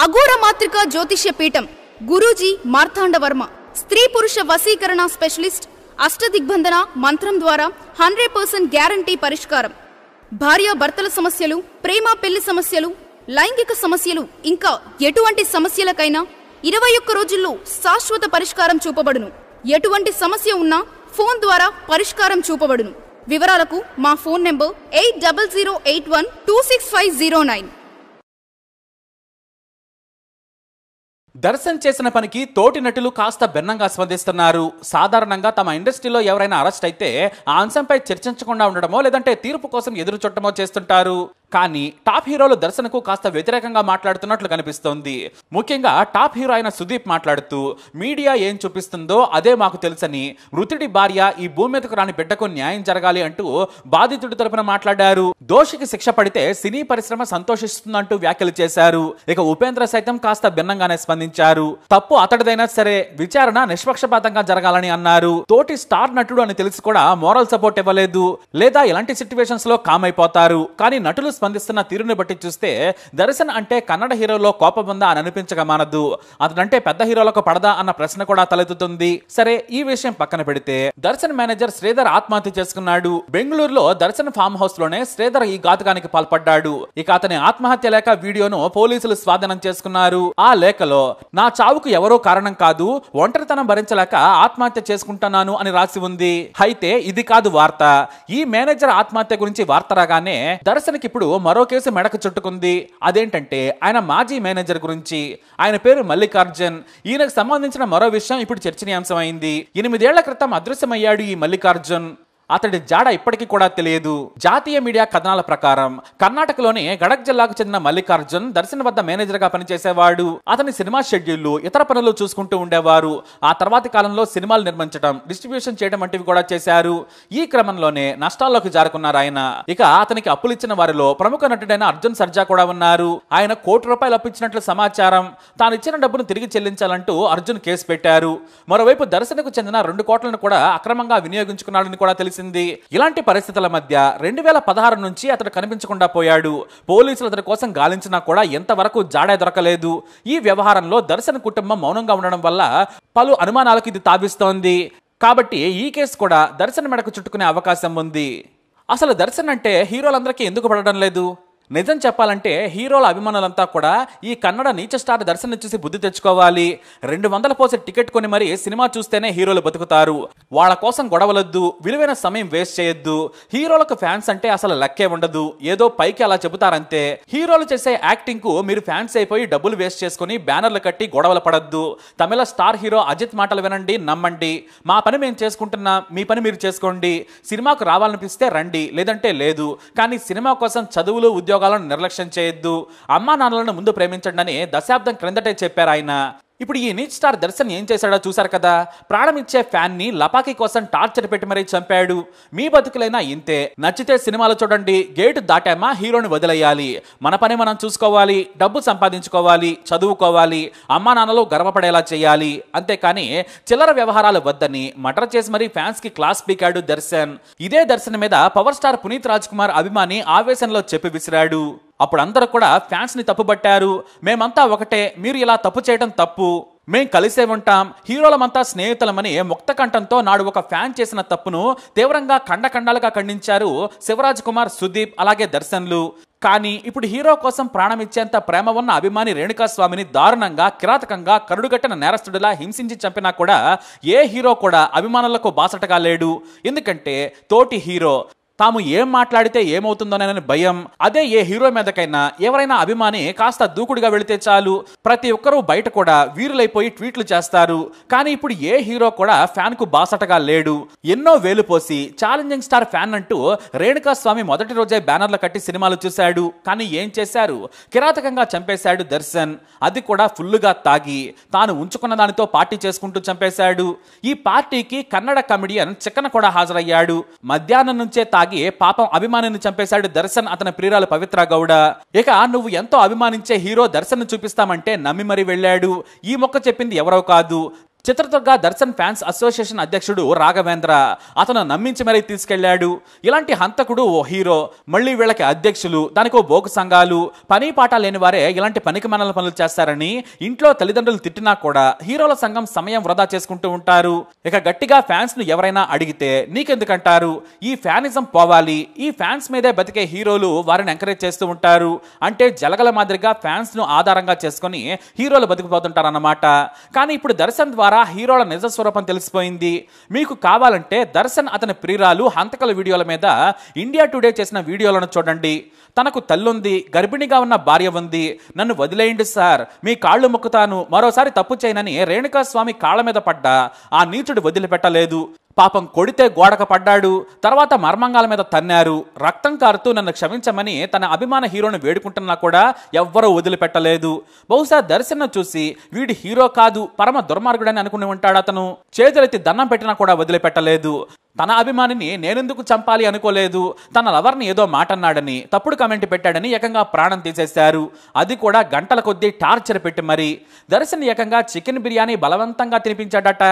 అఘోర మాత్రిక జ్యోతిష్య పీఠం గురూజీ మార్తాండ వర్మ స్త్రీ పురుష వశీకరణ స్పెషలిస్ట్ అష్టదిగ్బంధన మంత్రం ద్వారా 100% గ్యారంటీ పరిష్కారం. భార్య భర్తల సమస్యలు, ప్రేమ పెళ్లి సమస్యలు, లైంగిక సమస్యలు ఇంకా ఎటువంటి సమస్యలకైనా 21 రోజుల్లో శాశ్వత పరిష్కారం చూపబడును. ఎటువంటి సమస్య ఉన్నా ఫోన్ ద్వారా పరిష్కారం చూపబడును. వివరాలకు మా ఫోన్ నెంబర్ 8008126509. దర్శన్ చేసిన పనికి తోటి నటులు కాస్త భిన్నంగా స్పందిస్తున్నారు. సాధారణంగా తమ ఇండస్ట్రీలో ఎవరైనా అరెస్ట్ అయితే ఆ అంశంపై చర్చించకుండా ఉండడమో లేదంటే తీర్పు కోసం ఎదురు చూడటమో చేస్తుంటారు. కానీ టాప్ హీరోలు దర్శన్కు కాస్త వ్యతిరేకంగా మాట్లాడుతున్నట్లు కనిపిస్తోంది. ముఖ్యంగా టాప్ హీరో అయిన సుదీప్ మాట్లాడుతూ మీడియా ఏం చూపిస్తుందో అదే మాకు తెలుసని, మృతుడి భార్య ఈ భూమి మీదకు రాని బిడ్డకు న్యాయం జరగాలి అంటూ బాధితుడి తరపున మాట్లాడారు. దోషికి శిక్ష పడితే సినీ పరిశ్రమ సంతోషిస్తుందంటూ వ్యాఖ్యలు చేశారు. ఇక ఉపేంద్ర సైతం కాస్త భిన్నంగానే స్పందించారు. తప్పు అతడిదైనా సరే విచారణ నిష్పక్షపాతంగా జరగాలని అన్నారు. తోటి స్టార్ నటుడు అని తెలిసి కూడా మోరల్ సపోర్ట్ ఇవ్వలేదు, లేదా ఇలాంటి సిచ్యువేషన్స్ లో కామ్ అయిపోతారు. కానీ నటులు స్పందిస్తున్న తీరుని బట్టి చూస్తే దర్శన్ అంటే కన్నడ హీరోలో కోపం ఉందా అని అనిపించక మానదు. అతనంటే పెద్ద హీరోలకు పడదా అన్న ప్రశ్న కూడా తలెత్తుతుంది. సరే, ఈ విషయం పక్కన పెడితే దర్శన్ మేనేజర్ శ్రీధర్ ఆత్మహత్య చేసుకున్నాడు. బెంగళూరులో దర్శన్ ఫామ్ హౌస్ లోనే శ్రీధర్ ఈ ఘాతుకానికి పాల్పడ్డాడు. ఇక అతని ఆత్మహత్య లేఖ వీడియోను పోలీసులు స్వాధీనం చేసుకున్నారు. ఆ లేఖలో నా చావుకు ఎవరో కారణం కాదు, ఒంటరితనం భరించలేక ఆత్మహత్య చేసుకుంటున్నాను అని రాసి ఉంది. అయితే ఇది కాదు వార్త. ఈ మేనేజర్ ఆత్మహత్య గురించి వార్త రాగానే దర్శన్కి ఇప్పుడు మరో కేసు మెడకు చుట్టుకుంది. అదేంటంటే ఆయన మాజీ మేనేజర్ గురించి. ఆయన పేరు మల్లికార్జున్. ఈయనకు సంబంధించిన మరో విషయం ఇప్పుడు చర్చనీయాంశమైంది. 8 ఏళ్ల క్రితం అదృశ్యమయ్యాడు ఈ మల్లికార్జున్. అతడి జాడ ఇప్పటికీ కూడా తెలియదు. జాతీయ మీడియా కథనాల ప్రకారం కర్ణాటకలోని గడక్ జిల్లాకు చెందిన మల్లికార్జున్ దర్శన్ వద్ద మేనేజర్ గా పనిచేసేవాడు. అతని సినిమా షెడ్యూళ్లు, ఇతర పనులు చూసుకుంటూ ఉండేవారు. ఆ తర్వాతి కాలంలో సినిమాలు నిర్మించడం, డిస్ట్రిబ్యూషన్ చేయడం వంటివి కూడా చేశారు. ఈ క్రమంలోనే నష్టాల్లోకి జారుకున్నారు ఆయన. ఇక అతనికి అప్పులు ఇచ్చిన వారిలో ప్రముఖ నటుడైన అర్జున్ సర్జా కూడా ఉన్నారు. ఆయన ₹1 కోటి అప్పించినట్లు సమాచారం. తాను ఇచ్చిన డబ్బును తిరిగి చెల్లించాలంటూ అర్జున్ కేసు పెట్టారు. మరోవైపు దర్శన్కు చెందిన 2 కోట్లను కూడా అక్రమంగా వినియోగించుకున్నాడని కూడా తెలిసింది. ఇలాంటి పరిస్థితుల మధ్య 2016 నుంచి అతడు కనిపించకుండా పోయాడు. పోలీసులు అతడి కోసం గాలించినా కూడా ఎంతవరకు జాడే దొరకలేదు. ఈ వ్యవహారంలో దర్శన్ కుటుంబం మౌనంగా ఉండడం వల్ల పలు అనుమానాలకు ఇది తావిస్తోంది. కాబట్టి ఈ కేసు కూడా దర్శన్ మెడకు చుట్టుకునే అవకాశం ఉంది. అసలు దర్శన్ అంటే హీరోలందరికీ ఎందుకు పడడం లేదు? నిజం చెప్పాలంటే హీరోల అభిమానులంతా కూడా ఈ కన్నడ నీచ స్టార్ దర్శన్ చూసి బుద్ధి తెచ్చుకోవాలి. 200 పోసి టికెట్ కొని మరి సినిమా చూస్తేనే హీరోలు బతుకుతారు. వాళ్ళ కోసం గొడవలొద్దు, విలువైన సమయం వేస్ట్ చేయొద్దు. హీరోలకు ఫ్యాన్స్ అంటే అసలు లెక్కే ఉండదు. ఏదో పైకి అలా చెబుతారంతే. హీరోలు చేసే యాక్టింగ్ కు మీరు ఫ్యాన్స్ అయిపోయి డబ్బులు వేస్ట్ చేసుకుని బ్యానర్లు కట్టి గొడవలు పడద్దు. తమిళ స్టార్ హీరో అజిత్ మాటలు వినండి, నమ్మండి. మా పని మేము చేసుకుంటున్నాం, మీ పని మీరు చేసుకోండి. సినిమాకు రావాలనిపిస్తే రండి, లేదంటే లేదు. కానీ సినిమా కోసం చదువులు, ఉద్యోగాలను నిర్లక్ష్యం చేయొద్దు. అమ్మా నాన్నలను ముందు ప్రేమించండి అని దశాబ్దం క్రిందటే చెప్పారు ఆయన. ఇప్పుడు ఈ నీచ్ స్టార్ దర్శన్ ఏం చేశాడో చూశారు కదా. ప్రాణం ఇచ్చే ఫ్యాన్ ని లపాకి కోసం టార్చర్ పెట్టి మరీ చంపాడు. మీ బతుకులైనా ఇంతే. నచ్చితే సినిమాలు చూడండి, గేటు దాటామా హీరోని వదిలేయాలి. మన పని మనం చూసుకోవాలి, డబ్బు సంపాదించుకోవాలి, చదువుకోవాలి, అమ్మా నాన్నలు గర్వపడేలా చేయాలి. అంతేకాని చిల్లర వ్యవహారాలు వద్దని మర్డర్ చేసి మరీ ఫ్యాన్స్ కి క్లాస్ పీకాడు దర్శన్. ఇదే దర్శన్ మీద పవర్ స్టార్ పునీత్ రాజ్ కుమార్ అభిమాని ఆవేశంలో చెప్పి విసిరాడు. అప్పుడు అందరూ కూడా ఫ్యాన్స్ ని తప్పుబట్టారు. మేమంతా ఒకటే, మీరు ఇలా తప్పు చేయడం తప్పు, మేం కలిసే ఉంటాం, హీరోలమంతా స్నేహితులమని ముక్త కంఠంతో నాడు ఒక ఫ్యాన్ చేసిన తప్పును తీవ్రంగా ఖండఖండాలుగా ఖండించారు శివరాజ్ కుమార్, సుదీప్, అలాగే దర్శన్లు. కానీ ఇప్పుడు హీరో కోసం ప్రాణం ఇచ్చేంత ప్రేమ ఉన్న అభిమాని రేణుకాస్వామిని దారుణంగా, కిరాతకంగా, కరుడుగట్టిన నేరస్తుడిలా హింసించి చంపినా కూడా ఏ హీరో కూడా అభిమానులకు బాసటగా లేడు. ఎందుకంటే తోటి హీరో తాము ఏం మాట్లాడితే ఏమవుతుందోనని భయం. అదే ఏ హీరో మీదకైనా ఎవరైనా అభిమాని కాస్త దూకుడుగా వెళితే చాలు, ప్రతి ఒక్కరూ బయట కూడా వీరులైపోయి ట్వీట్లు చేస్తారు. కానీ ఇప్పుడు ఏ హీరో కూడా ఫ్యాన్ కు బాసటగా లేడు. ఎన్నో వేలు పోసి ఛాలెంజింగ్ స్టార్ ఫ్యాన్ అంటూ రేణుకాస్వామి మొదటి రోజే బ్యానర్లు కట్టి సినిమాలు చూశాడు. కానీ ఏం చేశారు? కిరాతకంగా చంపేశాడు దర్శన్. అది కూడా ఫుల్లుగా తాగి తాను ఉంచుకున్న దానితో పార్టీ చేసుకుంటూ చంపేశాడు. ఈ పార్టీకి కన్నడ కమెడియన్ చిక్కన కూడా హాజరయ్యాడు. మధ్యాహ్నం నుంచే తాగి పాపం అభిమానిని చంపేశాడు దర్శన్, అతని ప్రియురాలు పవిత్ర గౌడ. ఇక నువ్వు ఎంతో అభిమానించే హీరో దర్శన్ చూపిస్తామంటే నమ్మి మరీ వెళ్ళాడు. ఈ మొక్క చెప్పింది ఎవరో కాదు, చిత్రదుర్గ దర్శన్ ఫ్యాన్స్ అసోసియేషన్ అధ్యక్షుడు రాఘవేంద్ర అతను నమ్మించి మరీ తీసుకెళ్లాడు. ఇలాంటి హంతకుడు ఓ హీరో, మళ్ళీ వీళ్ళకి అధ్యక్షులు, దానికో బోకు సంఘాలు, పని పాట లేని వారే ఇలాంటి పనికి మనల పనులు చేస్తారని ఇంట్లో తల్లిదండ్రులు తిట్టినా కూడా హీరోల సంఘం సమయం వృధా చేసుకుంటూ ఉంటారు. ఇక గట్టిగా ఫ్యాన్స్ ను ఎవరైనా అడిగితే నీకెందుకంటారు, ఈ ఫ్యానిజం పోవాలి, ఈ ఫ్యాన్స్ మీదే బతికే హీరోలు వారిని ఎంకరేజ్ చేస్తూ ఉంటారు. అంటే జలగల మాదిరిగా ఫ్యాన్స్ ను ఆధారంగా చేసుకుని హీరోలు బతికిపోతుంటారన్నమాట. కానీ ఇప్పుడు దర్శన్ ద్వారా హీరోల నిజ స్వరూపం తెలిసిపోయింది. మీకు కావాలంటే దర్శన్ అతని ప్రియురాలు హంతకుల వీడియోల మీద ఇండియా టుడే చేసిన వీడియోలను చూడండి. తనకు తల్లుంది, గర్భిణిగా ఉన్న భార్య ఉంది, నన్ను వదిలేయండి సార్, మీ కాళ్ళు మొక్కుతాను, మరోసారి తప్పు చేయనని రేణుకాస్వామి కాళ్ళ మీద పడ్డా ఆ నీచుడు వదిలిపెట్టలేదు. పాపం కొడితే గోడక పడ్డాడు, తర్వాత మర్మంగాల మీద తన్నారు, రక్తం కారుతూ నన్ను క్షమించమని తన అభిమాన హీరోని వేడుకుంటున్నా కూడా ఎవ్వరూ వదిలిపెట్టలేదు. బహుశా దర్శన్ చూసి వీడి హీరో కాదు పరమ దుర్మార్గుడని అనుకుని ఉంటాడు అతను. చేతులెత్తి దండం పెట్టినా కూడా వదిలిపెట్టలేదు. తన అభిమానిని నేనెందుకు చంపాలి అనుకోలేదు, తన లవర్ని ఏదో మాట అన్నాడని తప్పుడు కమెంట్ పెట్టాడని ఏకంగా ప్రాణం తీసేశారు. అది కూడా గంటల కొద్దీ టార్చర్ పెట్టి మరి. దర్శన్ ఏకంగా చికెన్ బిర్యానీ బలవంతంగా తినిపించాడట.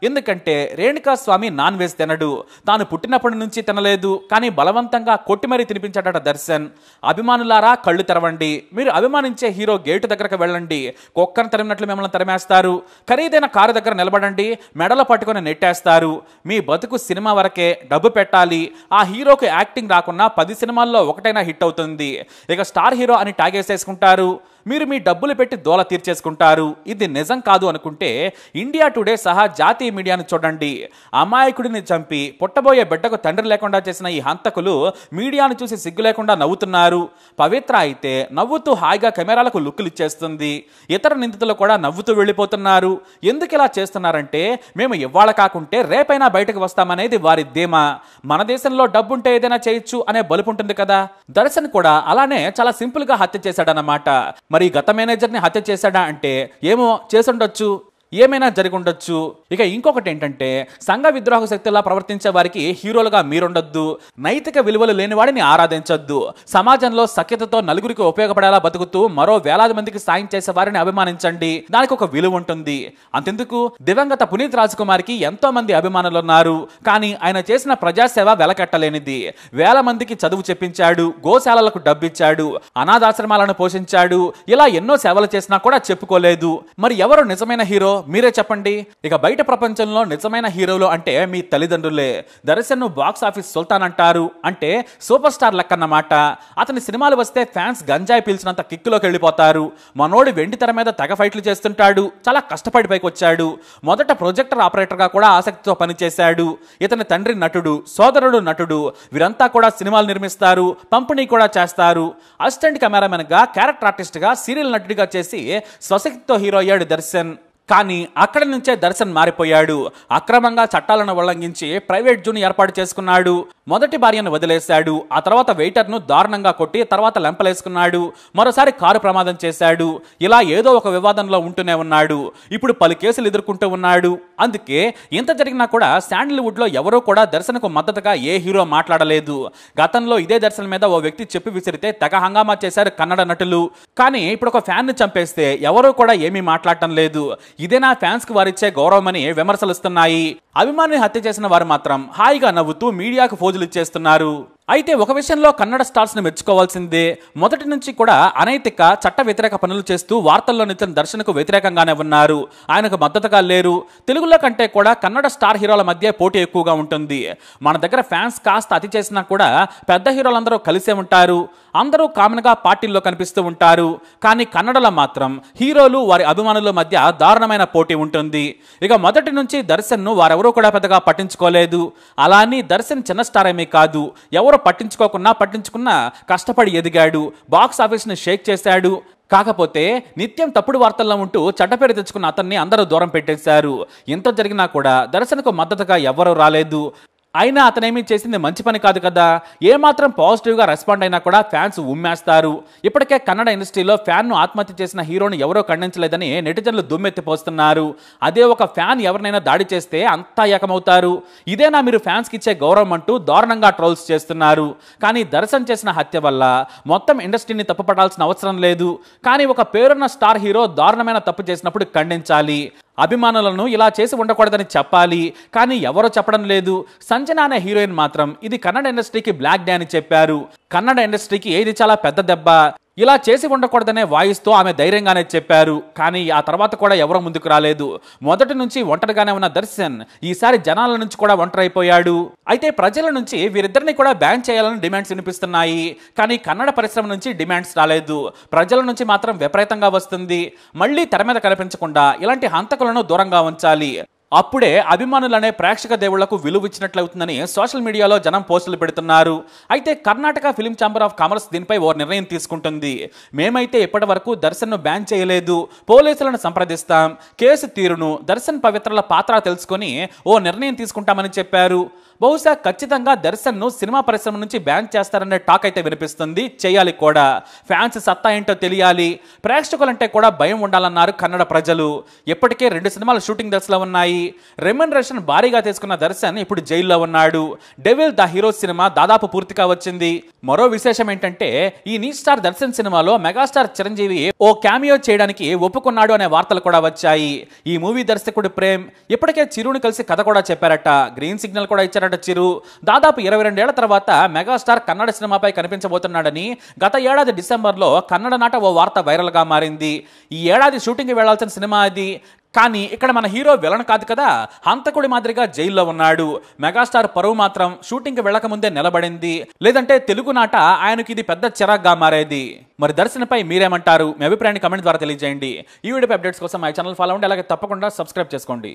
ఎందుకంటే రేణుకాస్వామి నాన్ వెజ్ తినడు, తాను పుట్టినప్పటి నుంచి తినలేదు, కానీ బలవంతంగా కొట్టి మరీ తినిపించాడట దర్శన్. అభిమానులారా కళ్ళు తెరవండి, మీరు అభిమానించే హీరో గేటు దగ్గరకు వెళ్ళండి, కుక్కను తరిమినట్లు మిమ్మల్ని తరిమేస్తారు. ఖరీదైన కారు దగ్గర నిలబడండి, మెడలో పట్టుకొని నెట్టేస్తారు. మీ బతుకు సినిమా వరకే, డబ్బు పెట్టాలి. ఆ హీరోకి యాక్టింగ్ రాకున్నా 10 సినిమాల్లో ఒకటైనా హిట్ అవుతుంది. ఇక స్టార్ హీరో అని టాగేసేసుకుంటారు. మీరు మీ డబ్బులు పెట్టి దోల తీర్చేసుకుంటారు. ఇది నిజం కాదు అనుకుంటే ఇండియా టుడే సహా జాతీయ మీడియాను చూడండి. అమాయకుడిని చంపి పుట్టబోయే బిడ్డకు తండ్రి లేకుండా చేసిన ఈ హంతకులు మీడియాను చూసి సిగ్గు లేకుండా నవ్వుతున్నారు. పవిత్ర అయితే నవ్వుతూ హాయిగా కెమెరాలకు లుక్కులు ఇచ్చేస్తుంది. ఇతర నిందితులు కూడా నవ్వుతూ వెళ్ళిపోతున్నారు. ఎందుకు ఇలా చేస్తున్నారంటే మేము ఇవాళ కాకుంటే రేపైనా బయటకు వస్తామనేది వారి ధీమా. మన దేశంలో డబ్బుంటే ఏదైనా చేయొచ్చు అనే బలుపుంటుంది కదా. దర్శన్ కూడా అలానే చాలా సింపుల్ గా హత్య చేశాడన్నమాట. మరి గత మేనేజర్ని హత్య చేశాడా అంటే ఏమో చేసుండొచ్చు, ఏమైనా జరిగి ఉండొచ్చు. ఇక ఇంకొకటి ఏంటంటే సంఘ విద్రోహ శక్తులా ప్రవర్తించే వారికి హీరోలుగా మీరుండొద్దు, నైతిక విలువలు లేని వాడిని ఆరాధించొద్దు, సమాజంలో సఖ్యతతో నలుగురికి ఉపయోగపడేలా బతుకుతూ మరో వేలాది మందికి సాయం చేసే వారిని అభిమానించండి. దానికి ఒక విలువ ఉంటుంది. అంతెందుకు, దివంగత పునీత్ రాజ్ కుమార్కి ఎంతో మంది అభిమానులు ఉన్నారు, కానీ ఆయన చేసిన ప్రజాసేవ వెలకట్టలేనిది. వేల మందికి చదువు చెప్పించాడు, గోశాలలకు డబ్బిచ్చాడు, అనాథాశ్రమాలను పోషించాడు, ఇలా ఎన్నో సేవలు చేసినా కూడా చెప్పుకోలేదు. మరి ఎవరు నిజమైన హీరో మీరే చెప్పండి. ఇక బయట ప్రపంచంలో నిజమైన హీరోలు అంటే మీ తల్లిదండ్రులే. దర్శన్ బాక్స్ ఆఫీస్ సుల్తాన్ అంటారు, అంటే సూపర్ స్టార్ లెక్కన్నమాట. అతని సినిమాలు వస్తే ఫ్యాన్స్ గంజాయి పీల్చినంత కిక్కులోకి వెళ్ళిపోతారు. మనోడి వెండి తెర మీద తెగ ఫైట్లు చేస్తుంటాడు, చాలా కష్టపడి పైకి వచ్చాడు. మొదట ప్రొజెక్టర్ ఆపరేటర్ గా కూడా ఆసక్తితో పనిచేశాడు. ఇతని తండ్రి నటుడు, సోదరుడు నటుడు, వీరంతా కూడా సినిమాలు నిర్మిస్తారు, పంపిణీ కూడా చేస్తారు. అసిస్టెంట్ కెమెరామెన్ గా, క్యారెక్టర్ ఆర్టిస్ట్ గా, సీరియల్ నటుడిగా చేసి స్వశక్తితో హీరో అయ్యాడు దర్శన్. కానీ అక్కడి నుంచే దర్శన్ మారిపోయాడు. అక్రమంగా చట్టాలను ఉల్లంఘించి ప్రైవేట్ జూని ఏర్పాటు చేసుకున్నాడు. మొదటి భార్యను వదిలేశాడు, ఆ తర్వాత వెయిటర్ను దారుణంగా కొట్టి తర్వాత లెంపలేసుకున్నాడు. మరోసారి కారు ప్రమాదం చేశాడు. ఇలా ఏదో ఒక వివాదంలో ఉంటూనే ఉన్నాడు. ఇప్పుడు పలు కేసులు ఎదుర్కొంటూ ఉన్నాడు. అందుకే ఇంత జరిగినా కూడా శాండిల్వుడ్ లో ఎవరూ కూడా దర్శన్కు మద్దతుగా ఏ హీరో మాట్లాడలేదు. గతంలో ఇదే దర్శన్ మీద ఓ వ్యక్తి చెప్పి విసిరితే తెగ హంగామా చేశారు కన్నడ నటులు. కానీ ఇప్పుడు ఒక ఫ్యాన్ ని చంపేస్తే ఎవరూ కూడా ఏమీ మాట్లాడటం లేదు. ఇదే నా ఫ్యాన్స్ కి వారిచ్చే గౌరవమని విమర్శలు వస్తున్నాయి. అభిమానిని హత్య చేసిన వారు మాత్రం హాయిగా నవ్వుతూ మీడియాకు ఫోజులు ఇచ్చేస్తున్నారు. అయితే ఒక విషయంలో కన్నడ స్టార్స్ ని మెచ్చుకోవాల్సిందే. మొదటి నుంచి కూడా అనైతిక, చట్ట వ్యతిరేక పనులు చేస్తూ వార్తల్లో నిత్యం దర్శన్కు వ్యతిరేకంగానే ఉన్నారు. ఆయనకు మద్దతుగా లేరు. తెలుగులో కంటే కూడా కన్నడ స్టార్ హీరోల మధ్య పోటీ ఎక్కువగా ఉంటుంది. మన దగ్గర ఫ్యాన్స్ కాస్త అతి చేసినా కూడా పెద్ద హీరోలందరూ కలిసే ఉంటారు. అందరూ కామన్ గా పార్టీల్లో కనిపిస్తూ ఉంటారు. కానీ కన్నడలో మాత్రం హీరోలు వారి అభిమానుల మధ్య దారుణమైన పోటీ ఉంటుంది. ఇక మొదటి నుంచి దర్శన్ ను వారెవరూ కూడా పెద్దగా పట్టించుకోలేదు. అలా అని దర్శన్ చిన్న స్టార్ ఏమీ కాదు. ఎవరు పట్టించుకున్నా కష్టపడి ఎదిగాడు. బాక్స్ ఆఫీస్ ని షేక్ చేశాడు. కాకపోతే నిత్యం తప్పుడు వార్తల్లో ఉంటూ చెడ్డపేరు తెచ్చుకున్న అతన్ని అందరూ దూరం పెట్టేశారు. ఇంత జరిగినా కూడా దర్శన్కు మద్దతుగా ఎవరూ రాలేదు. అయినా అతనేమీ చేసింది మంచి పని కాదు కదా. ఏమాత్రం పాజిటివ్గా రెస్పాండ్ అయినా కూడా ఫ్యాన్స్ ఉమ్మేస్తారు. ఇప్పటికే కన్నడ ఇండస్ట్రీలో ఫ్యాన్ను ఆత్మహత్య చేసిన హీరోని ఎవరో ఖండించలేదని నెటిజన్లు దుమ్మెత్తిపోస్తున్నారు. అదే ఒక ఫ్యాన్ ఎవరినైనా దాడి చేస్తే అంతా ఏకమవుతారు. ఇదేనా మీరు ఫ్యాన్స్కి ఇచ్చే గౌరవం అంటూ దారుణంగా ట్రోల్స్ చేస్తున్నారు. కానీ దర్శన్ చేసిన హత్య వల్ల మొత్తం ఇండస్ట్రీని తప్పుపడాల్సిన అవసరం లేదు. కానీ ఒక పేరున్న స్టార్ హీరో దారుణమైన తప్పు చేసినప్పుడు ఖండించాలి. అభిమానులను ఇలా చేసి ఉండకూడదని చెప్పాలి, కానీ ఎవరో చెప్పడం లేదు. సంజన అనే హీరోయిన్ మాత్రం ఇది కన్నడ ఇండస్ట్రీకి బ్లాక్ డే అని చెప్పారు. కన్నడ ఇండస్ట్రీకి ఏది చాలా పెద్ద దెబ్బ, ఇలా చేసి ఉండకూడదనే వాయిస్తో ఆమె ధైర్యంగానే చెప్పారు. కానీ ఆ తర్వాత కూడా ఎవరో ముందుకు రాలేదు. మొదటి నుంచి ఒంటరిగానే ఉన్న దర్శన్ ఈసారి జనాల నుంచి కూడా ఒంటరైపోయాడు. అయితే ప్రజల నుంచి వీరిద్దరిని కూడా బ్యాన్ చేయాలని డిమాండ్స్ వినిపిస్తున్నాయి. కానీ కన్నడ పరిశ్రమ నుంచి డిమాండ్స్ రాలేదు. ప్రజల నుంచి మాత్రం విపరీతంగా వస్తుంది. మళ్ళీ తెర మీద కనిపించకుండా ఇలాంటి హంతకులను దూరంగా ఉంచాలి, అప్పుడే అభిమానులనే ప్రేక్షక దేవుళ్లకు విలువ ఇచ్చినట్లవుతుందని సోషల్ మీడియాలో జనం పోస్టులు పెడుతున్నారు. అయితే Karnataka film chamber of commerce దీనిపై ఓ నిర్ణయం తీసుకుంటుంది. మేమైతే ఇప్పటి వరకు దర్శన్ను బ్యాన్ చేయలేదు, పోలీసులను సంప్రదిస్తాం, కేసు తీరును, దర్శన్ పవిత్రల పాత్ర తెలుసుకొని ఓ నిర్ణయం తీసుకుంటామని చెప్పారు. బహుశా ఖచ్చితంగా దర్శన్ను సినిమా పరిశ్రమ నుంచి బ్యాన్ చేస్తారనే టాక్ అయితే వినిపిస్తుంది. చేయాలి కూడా. ఫ్యాన్స్ సత్తా ఏంటో తెలియాలి, ప్రేక్షకులంటే కూడా భయం ఉండాలన్నారు కన్నడ ప్రజలు. ఇప్పటికే 2 సినిమాలు షూటింగ్ దశలో ఉన్నాయి. రెమ్యునరేషన్ భారీగా తీసుకున్న దర్శన్ ఇప్పుడు జైల్లో ఉన్నాడు. డెవిల్ ద హీరో సినిమా దాదాపు పూర్తిగా వచ్చింది. మరో విశేషం ఏంటంటే ఈ నీ స్టార్ దర్శన్ సినిమాలో మెగాస్టార్ చిరంజీవి ఓ క్యామియో చేయడానికి ఒప్పుకున్నాడు అనే వార్తలు కూడా వచ్చాయి. ఈ మూవీ దర్శకుడు ప్రేమ్ ఇప్పటికే చిరుని కలిసి కథ కూడా చెప్పారట. గ్రీన్ సిగ్నల్ కూడా ఇచ్చారట చిరు. దాదాపు 22 ఏళ్ల తర్వాత మెగాస్టార్ కన్నడ సినిమాపై కనిపించబోతున్నాడని గత ఏడాది డిసెంబర్లో కన్నడ నాట ఓ వార్త వైరల్ గా మారింది. ఈ ఏడాది షూటింగ్ వెళ్లాల్సిన సినిమా అది. కానీ ఇక్కడ మన హీరో విలన్ కాదు కదా, హంతకుడి మాదిరిగా జైల్లో ఉన్నాడు. మెగాస్టార్ పరువు మాత్రం షూటింగ్కి వెళ్లకముందే నిలబడింది. లేదంటే తెలుగు నాట ఆయనకి ఇది పెద్ద చిరాగ్గా మారేది. మరి దర్శన్పై మీరేమంటారు? మీ అభిప్రాయాన్ని కమెంట్ ద్వారా తెలియజేయండి. ఈ వీడియో అప్డేట్స్ కోసం మా ఛానల్ ఫాలో అవ్వండి, అలాగే తప్పకుండా సబ్స్క్రైబ్ చేసుకోండి.